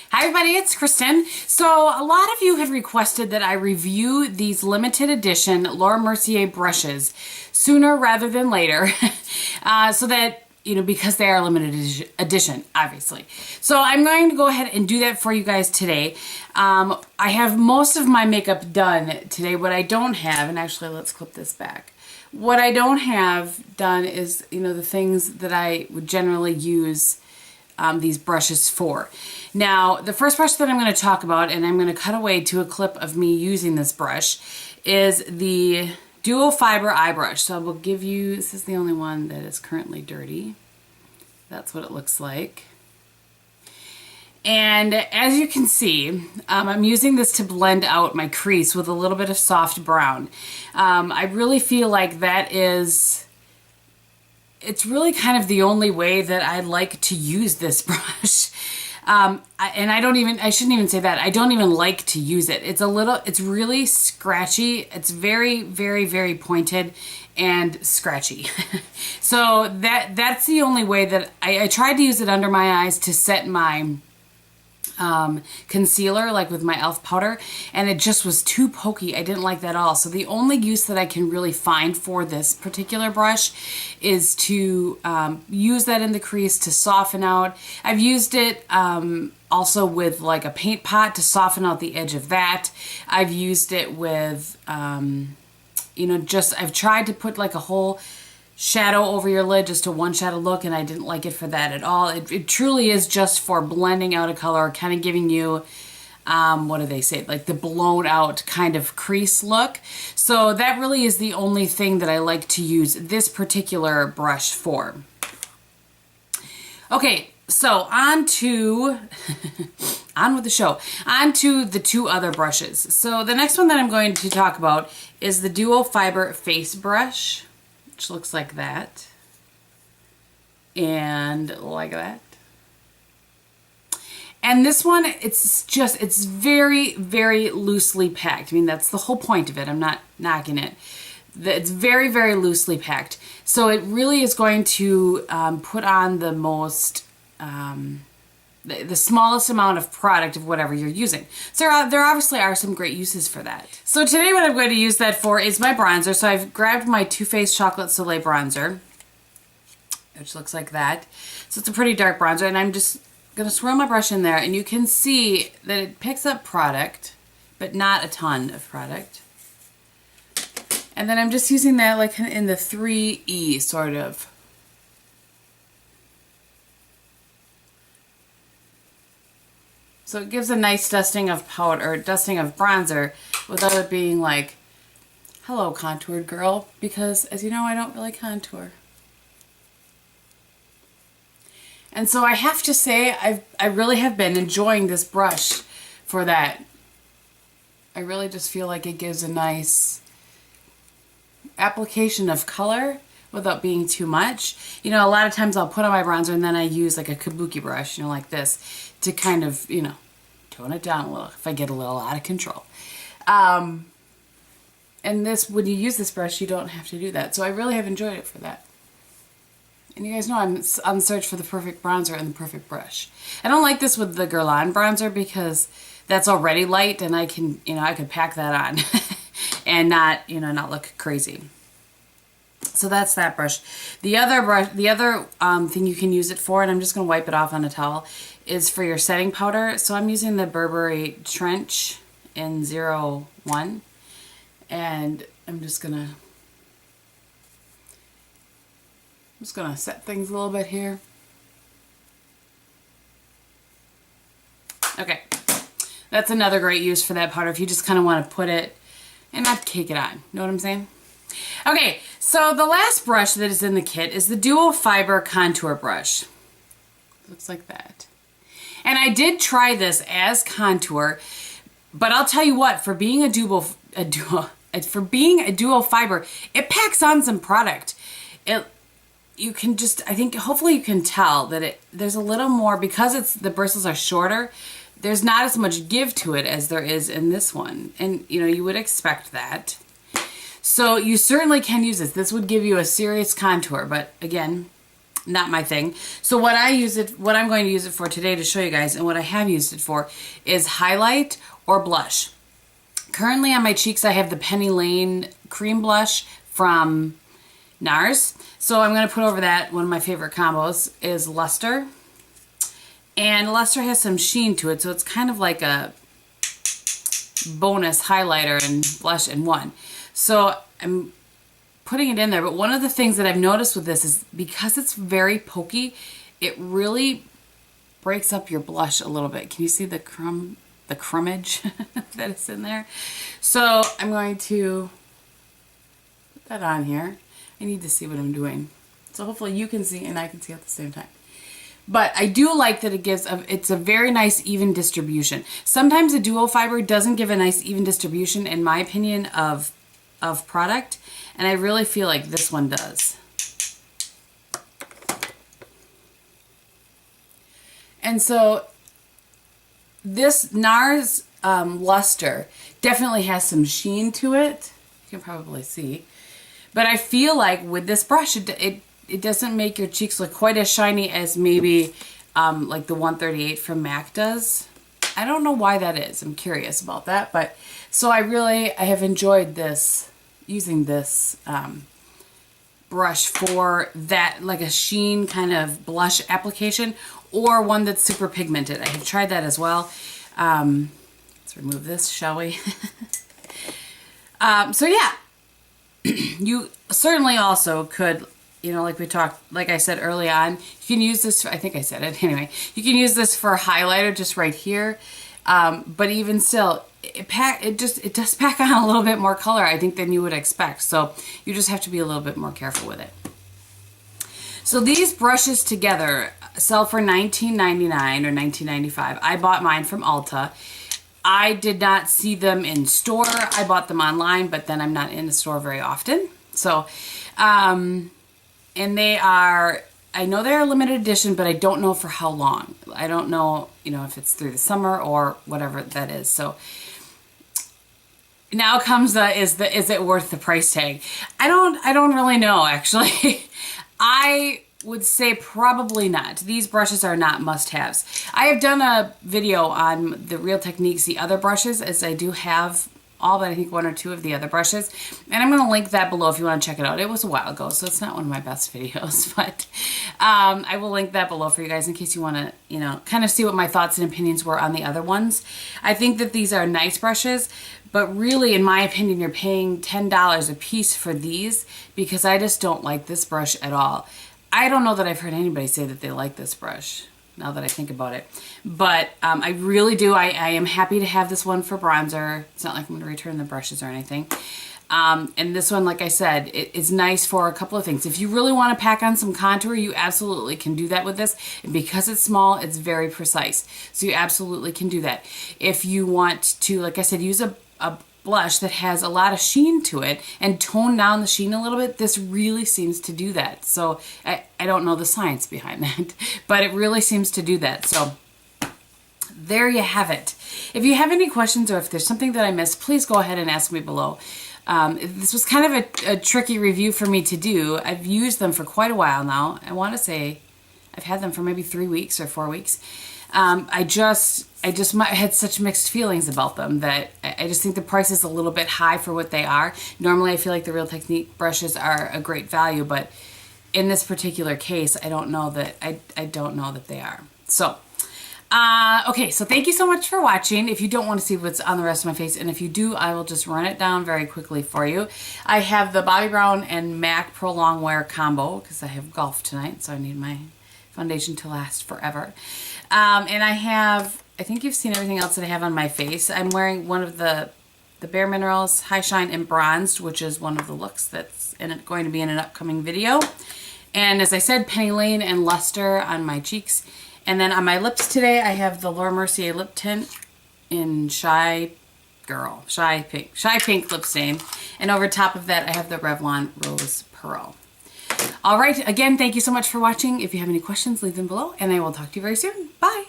Hi everybody, it's Kristin. So a lot of you had requested that I review these limited edition Laura Mercier brushes sooner rather than later. So that, because they are limited edition, obviously. So I'm going to go ahead and do that for you guys today. I have most of my makeup done today. What I don't have, and actually let's clip this back. What I don't have done is, the things that I would generally use these brushes for. Now, the first brush that I'm going to talk about, and I'm going to cut away to a clip of me using this brush, is the Duo Fiber Eye Brush. So I will give you, this is the only one that is currently dirty. That's what it looks like. And as you can see, I'm using this to blend out my crease with a little bit of soft brown. I really feel like that is... it's really kind of the only way that I like to use this brush. And I shouldn't even say that. I don't even like to use it. It's really scratchy. It's very, very, very pointed and scratchy. So that's the only way that I tried to use it under my eyes to set my concealer, like with my e.l.f. powder, and it just was too pokey. I didn't like that at all. So the only use that I can really find for this particular brush is to use that in the crease to soften out. I've used it also with like a paint pot to soften out the edge of that. I've used it with, I've tried to put like a whole shadow over your lid, just a one shadow look, and I didn't like it for that at all. It truly is just for blending out a color, kind of giving you, what do they say, like the blown out kind of crease look. So that really is the only thing that I like to use this particular brush for. Okay, so on to, on with the show. On to the two other brushes. So the next one that I'm going to talk about is the Duo Fiber Face Brush, which looks like that, and like that. And this one, it's very, very loosely packed. I mean, that's the whole point of it. I'm not knocking it. It's very, very loosely packed. So it really is going to put on the most, the smallest amount of product of whatever you're using. So there obviously are some great uses for that. So today what I'm going to use that for is my bronzer. So I've grabbed my Too Faced Chocolate Soleil bronzer, which looks like that. So it's a pretty dark bronzer, and I'm just going to swirl my brush in there, and you can see that it picks up product, but not a ton of product. And then I'm just using that like in the 3E sort of. So it gives a nice dusting of powder, or dusting of bronzer, without it being like, hello contoured girl, because as you know, I don't really contour. And so I have to say, I really have been enjoying this brush for that. I really just feel like it gives a nice application of color without being too much. A lot of times I'll put on my bronzer and then I use like a kabuki brush, like this, to kind of, tone it down a little if I get a little out of control. And this, when you use this brush, you don't have to do that. So I really have enjoyed it for that. And you guys know I'm on the search for the perfect bronzer and the perfect brush. I don't like this with the Guerlain bronzer because that's already light, and I can, I could pack that on and not, not look crazy. So that's that brush. The other brush, thing you can use it for, and I'm just going to wipe it off on a towel, is for your setting powder. So I'm using the Burberry Trench in 01, and I'm just gonna set things a little bit here. Okay, that's another great use for that powder if you just kind of want to put it and not cake it on. Know what I'm saying? Okay, so the last brush that is in the kit is the Duo Fiber Contour Brush. Looks like that. And I did try this as contour, but I'll tell you what, for being a duo fiber, it packs on some product. You can just, I think, hopefully you can tell that there's a little more, because the bristles are shorter, there's not as much give to it as there is in this one. And, you would expect that. So you certainly can use this. This would give you a serious contour, but again, not my thing. So what I'm going to use it for today to show you guys, and what I have used it for, is highlight or blush. Currently on my cheeks, I have the Penny Lane cream blush from Nars. So I'm going to put over that. One of my favorite combos is Luster. And Luster has some sheen to it, so it's kind of like a bonus highlighter and blush in one. So I'm putting it in there, but one of the things that I've noticed with this is because it's very pokey, it really breaks up your blush a little bit. Can you see the crumbage that is in there? So I'm going to put that on here. I need to see what I'm doing. So hopefully you can see and I can see at the same time. But I do like that it's a very nice even distribution. Sometimes a duo fiber doesn't give a nice even distribution, in my opinion, of product. And I really feel like this one does. And so this Nars Luster definitely has some sheen to it. You can probably see. But I feel like with this brush, it doesn't make your cheeks look quite as shiny as maybe like the 138 from MAC does. I don't know why that is. I'm curious about that. But so I have enjoyed this, using this brush for that, like a sheen kind of blush application, or one that's super pigmented. I have tried that as well. Let's remove this, shall we? So yeah, you certainly also could, you know, like I said early on, you can use this, I think I said it anyway, you can use this for a highlighter just right here. But even still, it does pack on a little bit more color, I think, than you would expect. So you just have to be a little bit more careful with it. So these brushes together sell for $19.99 or $19.95. I bought mine from Ulta. I did not see them in store. I bought them online, but then I'm not in the store very often. So, and they are, I know they're a limited edition, but I don't know for how long. I don't know, you know, if it's through the summer or whatever that is. So now comes is it worth the price tag? I don't really know, actually. I would say probably not. These brushes are not must-haves. I have done a video on the Real Techniques, the other brushes, as I do have all but I think one or two of the other brushes. And I'm going to link that below if you want to check it out. It was a while ago, so it's not one of my best videos, but I will link that below for you guys in case you want to, you know, kind of see what my thoughts and opinions were on the other ones. I think that these are nice brushes, but really, in my opinion, you're paying $10 a piece for these because I just don't like this brush at all. I don't know that I've heard anybody say that they like this brush, now that I think about it. But I really do. I am happy to have this one for bronzer. It's not like I'm going to return the brushes or anything. And this one, like I said, it is nice for a couple of things. If you really want to pack on some contour, you absolutely can do that with this. And because it's small, it's very precise. So you absolutely can do that. If you want to, like I said, use a blush that has a lot of sheen to it and tone down the sheen a little bit, this really seems to do that. So I don't know the science behind that, but it really seems to do that. So there you have it. If you have any questions or if there's something that I missed, please go ahead and ask me below. This was kind of a tricky review for me to do. I've used them for quite a while now. I want to say I've had them for maybe 3 weeks or 4 weeks. I just had such mixed feelings about them that I just think the price is a little bit high for what they are. Normally I feel like the Real Technique brushes are a great value, but in this particular case, I don't know that they are. So, okay, so thank you so much for watching. If you don't want to see what's on the rest of my face, and if you do, I will just run it down very quickly for you. I have the Bobbi Brown and MAC Pro Longwear combo because I have golf tonight, so I need my foundation to last forever. And I think you've seen everything else that I have on my face. I'm wearing one of the Bare Minerals High Shine in Bronzed, which is one of the looks that's going to be in an upcoming video. And as I said, Penny Lane and Luster on my cheeks. And then on my lips today, I have the Laura Mercier lip tint in Shy Pink lip stain. And over top of that, I have the Revlon Rose Pearl. All right, again, thank you so much for watching. If you have any questions, leave them below, and I will talk to you very soon. Bye.